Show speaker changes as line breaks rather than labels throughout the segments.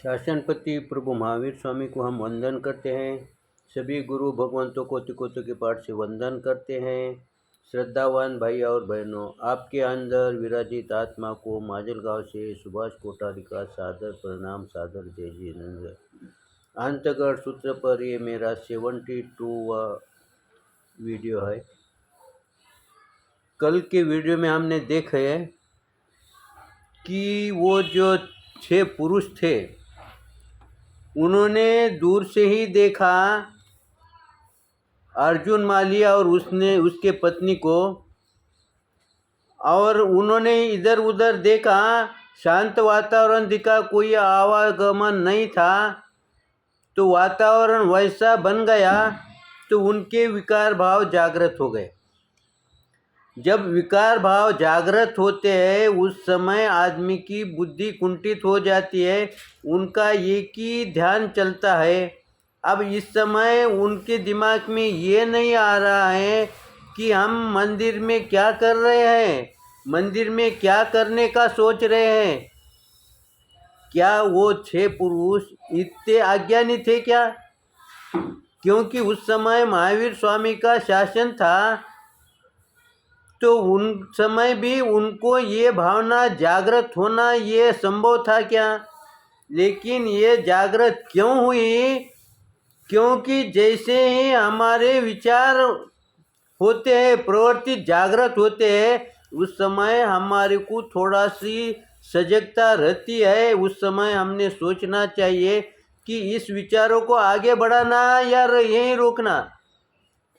शासनपति प्रभु महावीर स्वामी को हम वंदन करते हैं। सभी गुरु भगवंतों को तिकोतों के पाठ से वंदन करते हैं। श्रद्धावान भाई और बहनों, आपके अंदर विराजित आत्मा को माजलगांव से सुभाष कोठारी का सादर प्रणाम, सादर जय जिनेंद्र। अंतगढ़ सूत्र पर ये मेरा 72वां वीडियो है। कल के वीडियो में हमने देखा है कि वो जो 6 पुरुष थे उन्होंने दूर से ही देखा अर्जुन मालिया और उसके पत्नी को, और उन्होंने इधर उधर देखा, शांत वातावरण दिखा, कोई आवागमन नहीं था। तो वातावरण वैसा बन गया तो उनके विकार भाव जागृत हो गए। जब विकार भाव जागृत होते हैं उस समय आदमी की बुद्धि कुंठित हो जाती है, उनका एक ही ध्यान चलता है। अब इस समय उनके दिमाग में ये नहीं आ रहा है कि हम मंदिर में क्या कर रहे हैं, मंदिर में क्या करने का सोच रहे हैं। क्या वो 6 पुरुष इतने अज्ञानी थे क्या? क्योंकि उस समय महावीर स्वामी का शासन था, तो उन समय भी उनको ये भावना जागृत होना ये संभव था क्या? लेकिन ये जागृत क्यों हुई? क्योंकि जैसे ही हमारे विचार होते हैं, प्रवृत्ति जागृत होते हैं, उस समय हमारे को थोड़ा सी सजगता रहती है। उस समय हमने सोचना चाहिए कि इस विचारों को आगे बढ़ाना या यहीं रोकना।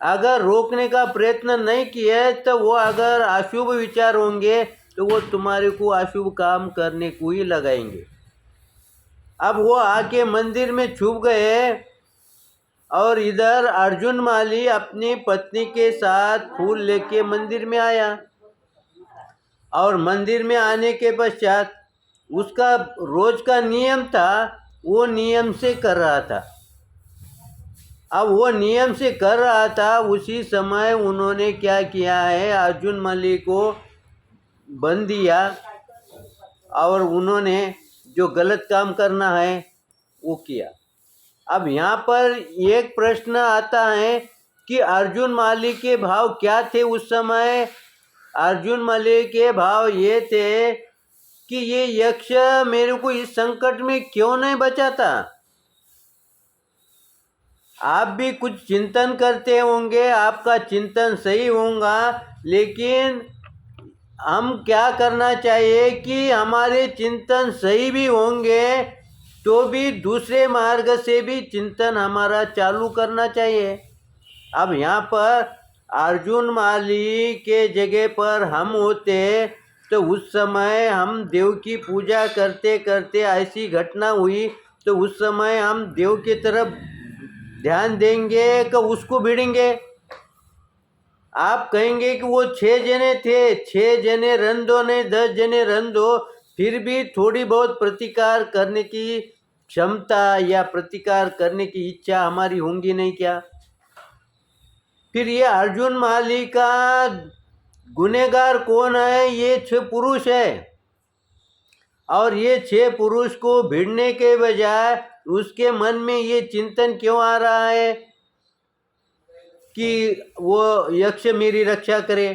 अगर रोकने का प्रयत्न नहीं किया तो वो अगर अशुभ विचार होंगे तो वो तुम्हारे को अशुभ काम करने को ही लगाएंगे। अब वो आके मंदिर में छुप गए और इधर अर्जुन माली अपनी पत्नी के साथ फूल लेके मंदिर में आया, और मंदिर में आने के पश्चात उसका रोज का नियम था, वो नियम से कर रहा था। अब वो नियम से कर रहा था, उसी समय उन्होंने क्या किया है, अर्जुन मल्ली को बंद दिया और उन्होंने जो गलत काम करना है वो किया। अब यहाँ पर एक प्रश्न आता है कि अर्जुन माली के भाव क्या थे उस समय? अर्जुन माली के भाव ये थे कि ये यक्ष मेरे को इस संकट में क्यों नहीं बचाता। आप भी कुछ चिंतन करते होंगे, आपका चिंतन सही होगा, लेकिन हम क्या करना चाहिए कि हमारे चिंतन सही भी होंगे तो भी दूसरे मार्ग से भी चिंतन हमारा चालू करना चाहिए। अब यहाँ पर अर्जुन माली के जगह पर हम होते तो उस समय हम देव की पूजा करते करते ऐसी घटना हुई तो उस समय हम देव की तरफ ध्यान देंगे कि उसको भिड़ेंगे? आप कहेंगे कि वो 6 जने थे, 6 जने रन दो नहीं 10 जने रन दो, फिर भी थोड़ी बहुत प्रतिकार करने की क्षमता या प्रतिकार करने की इच्छा हमारी होंगी नहीं क्या? फिर ये अर्जुन माली का गुनहगार कौन है? ये 6 पुरुष है, और ये 6 पुरुष को भिड़ने के बजाय उसके मन में ये चिंतन क्यों आ रहा है कि वो यक्ष मेरी रक्षा करे।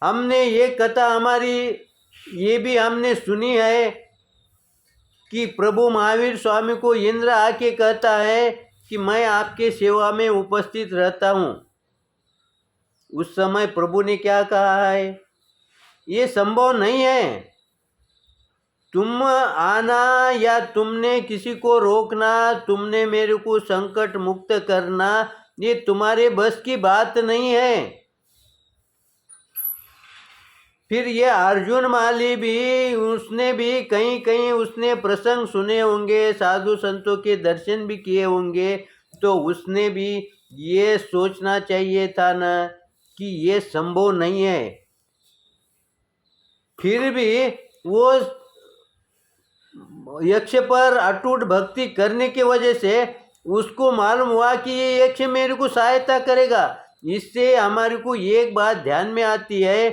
हमने ये कथा हमारी ये भी हमने सुनी है कि प्रभु महावीर स्वामी को इंद्र आके कहता है कि मैं आपके सेवा में उपस्थित रहता हूँ। उस समय प्रभु ने क्या कहा है? ये संभव नहीं है, तुम आना या तुमने किसी को रोकना, तुमने मेरे को संकट मुक्त करना, ये तुम्हारे बस की बात नहीं है। फिर ये अर्जुन माली भी उसने भी कहीं कहीं उसने प्रसंग सुने होंगे, साधु संतों के दर्शन भी किए होंगे, तो उसने भी ये सोचना चाहिए था ना कि ये संभव नहीं है। फिर भी वो यक्ष पर अटूट भक्ति करने की वजह से उसको मालूम हुआ कि ये यक्ष मेरे को सहायता करेगा। इससे हमारे को एक बात ध्यान में आती है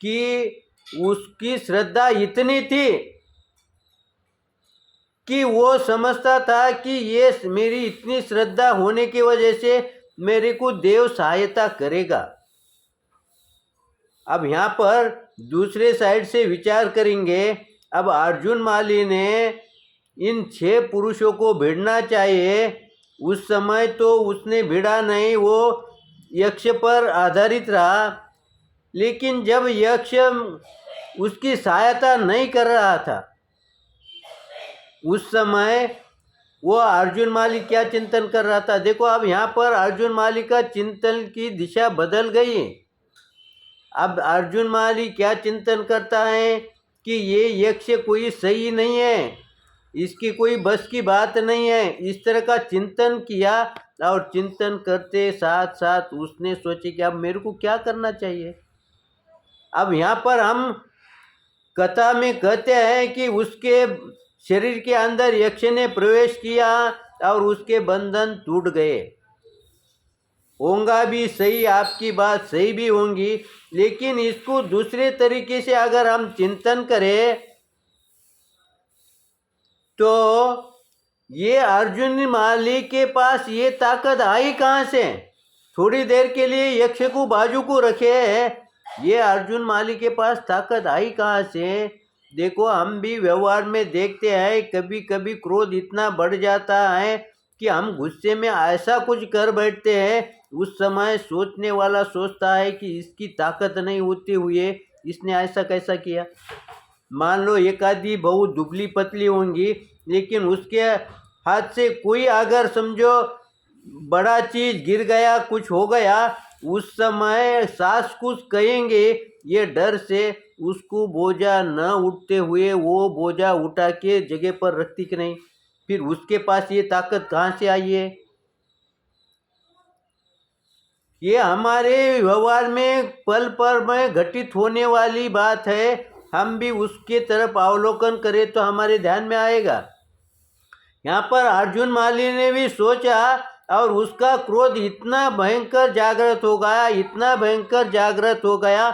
कि उसकी श्रद्धा इतनी थी कि वो समझता था कि ये मेरी इतनी श्रद्धा होने की वजह से मेरे को देव सहायता करेगा। अब यहाँ पर दूसरे साइड से विचार करेंगे। अब अर्जुन माली ने इन 6 पुरुषों को भिड़ना चाहिए, उस समय तो उसने भिड़ा नहीं, वो यक्ष पर आधारित रहा। लेकिन जब यक्ष उसकी सहायता नहीं कर रहा था, उस समय वो अर्जुन माली क्या चिंतन कर रहा था? देखो, अब यहाँ पर अर्जुन माली का चिंतन की दिशा बदल गई। अब अर्जुन माली क्या चिंतन करता है कि ये यक्ष कोई सही नहीं है, इसकी कोई बस की बात नहीं है। इस तरह का चिंतन किया और चिंतन करते साथ साथ उसने सोचे कि अब मेरे को क्या करना चाहिए। अब यहाँ पर हम कथा में कहते हैं कि उसके शरीर के अंदर यक्ष ने प्रवेश किया और उसके बंधन टूट गए। होगा भी सही, आपकी बात सही भी होंगी, लेकिन इसको दूसरे तरीके से अगर हम चिंतन करें तो ये अर्जुन माली के पास ये ताकत आई कहाँ से? थोड़ी देर के लिए यक्ष को बाजू को रखे, ये अर्जुन माली के पास ताकत आई कहाँ से? देखो, हम भी व्यवहार में देखते हैं, कभी कभी क्रोध इतना बढ़ जाता है कि हम गुस्से में ऐसा कुछ कर बैठते हैं। उस समय सोचने वाला सोचता है कि इसकी ताकत नहीं होते हुए इसने ऐसा कैसा किया। मान लो एक आधी बहू दुबली पतली होंगी, लेकिन उसके हाथ से कोई अगर समझो बड़ा चीज गिर गया, कुछ हो गया, उस समय सास कुछ कहेंगे, ये डर से उसको बोझा न उठते हुए वो बोझा उठा के जगह पर रखती कि नहीं। फिर उसके पास ये ताकत कहाँ से आई है? ये हमारे व्यवहार में पल पर में घटित होने वाली बात है। हम भी उसके तरफ अवलोकन करें तो हमारे ध्यान में आएगा। यहाँ पर अर्जुन माली ने भी सोचा और उसका क्रोध इतना भयंकर जागृत हो गया, इतना भयंकर जागृत हो गया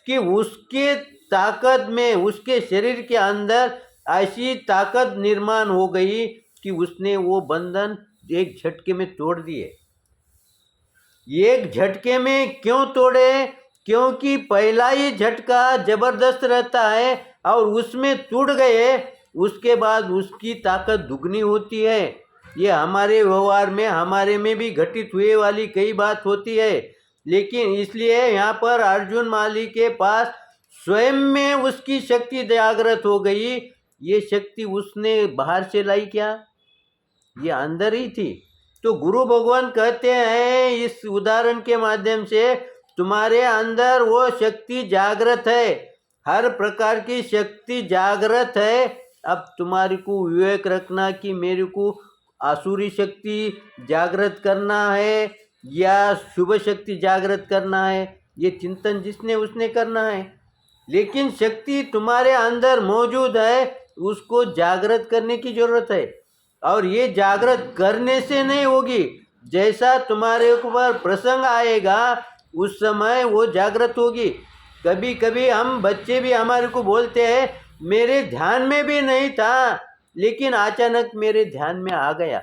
कि उसके ताकत में, उसके शरीर के अंदर ऐसी ताकत निर्माण हो गई कि उसने वो बंधन एक झटके में तोड़ दिए। एक झटके में क्यों तोड़े? क्योंकि पहला ही झटका जबरदस्त रहता है और उसमें टूट गए, उसके बाद उसकी ताकत दुगनी होती है। ये हमारे व्यवहार में, हमारे में भी घटित हुए वाली कई बात होती है। लेकिन इसलिए यहाँ पर अर्जुन माली के पास स्वयं में उसकी शक्ति जागृत हो गई। ये शक्ति उसने बाहर से लाई क्या? ये अंदर ही थी। तो गुरु भगवान कहते हैं इस उदाहरण के माध्यम से, तुम्हारे अंदर वो शक्ति जागृत है, हर प्रकार की शक्ति जागृत है। अब तुम्हारे को विवेक रखना कि मेरे को आसुरी शक्ति जागृत करना है या शुभ शक्ति जागृत करना है, ये चिंतन जिसने उसने करना है। लेकिन शक्ति तुम्हारे अंदर मौजूद है, उसको जागृत करने की जरूरत है। और ये जागृत करने से नहीं होगी, जैसा तुम्हारे ऊपर प्रसंग आएगा उस समय वो जागृत होगी। कभी कभी हम बच्चे भी हमारे को बोलते हैं मेरे ध्यान में भी नहीं था, लेकिन अचानक मेरे ध्यान में आ गया।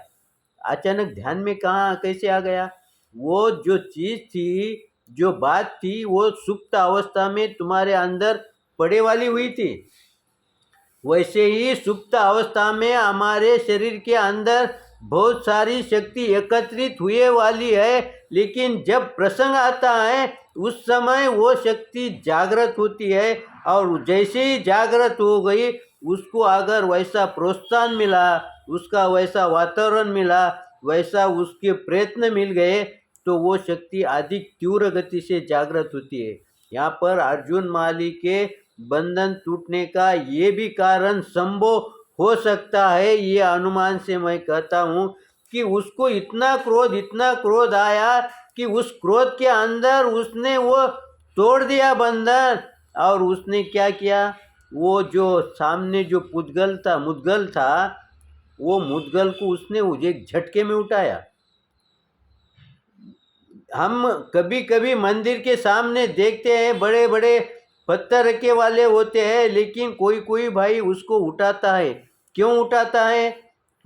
अचानक ध्यान में कहाँ, कैसे आ गया? वो जो चीज़ थी, जो बात थी, वो सुप्त अवस्था में तुम्हारे अंदर पड़े वाली हुई थी। वैसे ही सुप्त अवस्था में हमारे शरीर के अंदर बहुत सारी शक्ति एकत्रित हुए वाली है, लेकिन जब प्रसंग आता है उस समय वो शक्ति जागृत होती है। और जैसे ही जागृत हो गई, उसको अगर वैसा प्रोत्साहन मिला, उसका वैसा वातावरण मिला, वैसा उसके प्रयत्न मिल गए, तो वो शक्ति अधिक तीव्र गति से जागृत होती है। यहाँ पर अर्जुन माली के बंधन टूटने का ये भी कारण संभव हो सकता है। ये अनुमान से मैं कहता हूँ कि उसको इतना क्रोध आया कि उस क्रोध के अंदर उसने वो तोड़ दिया बंधन। और उसने क्या किया? वो जो सामने जो मुद्गल था, वो मुद्गल को उसने एक झटके में उठाया। हम कभी कभी मंदिर के सामने देखते हैं बड़े बड़े पत्थर रखे वाले होते हैं, लेकिन कोई कोई भाई उसको उठाता है। क्यों उठाता है?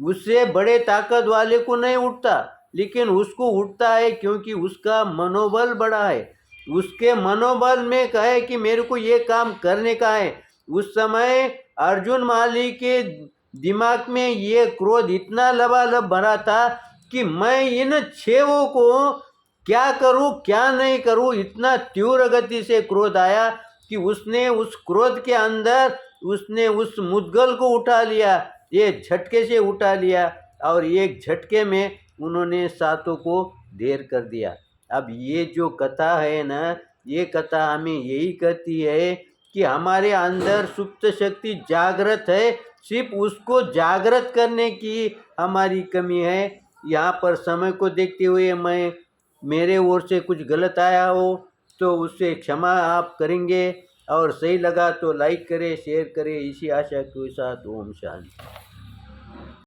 उससे बड़े ताकत वाले को नहीं उठता, लेकिन उसको उठता है क्योंकि उसका मनोबल बड़ा है। उसके मनोबल में कहे कि मेरे को ये काम करने का है। उस समय अर्जुन माली के दिमाग में ये क्रोध इतना लबालब भरा था कि मैं इन छेवों को क्या करूं क्या नहीं करूं, इतना तीव्र गति से क्रोध आया कि उसने उस क्रोध के अंदर उसने उस मुद्गल को उठा लिया, ये झटके से उठा लिया और एक झटके में उन्होंने सातों को ढेर कर दिया। अब ये जो कथा है ना, ये कथा हमें यही कहती है कि हमारे अंदर सुप्त शक्ति जागृत है, सिर्फ उसको जागृत करने की हमारी कमी है। यहाँ पर समय को देखते हुए मैं मेरे ओर से कुछ गलत आया हो तो उससे क्षमा आप करेंगे, और सही लगा तो लाइक करें, शेयर करें। इसी आशा के साथ ओम शांति।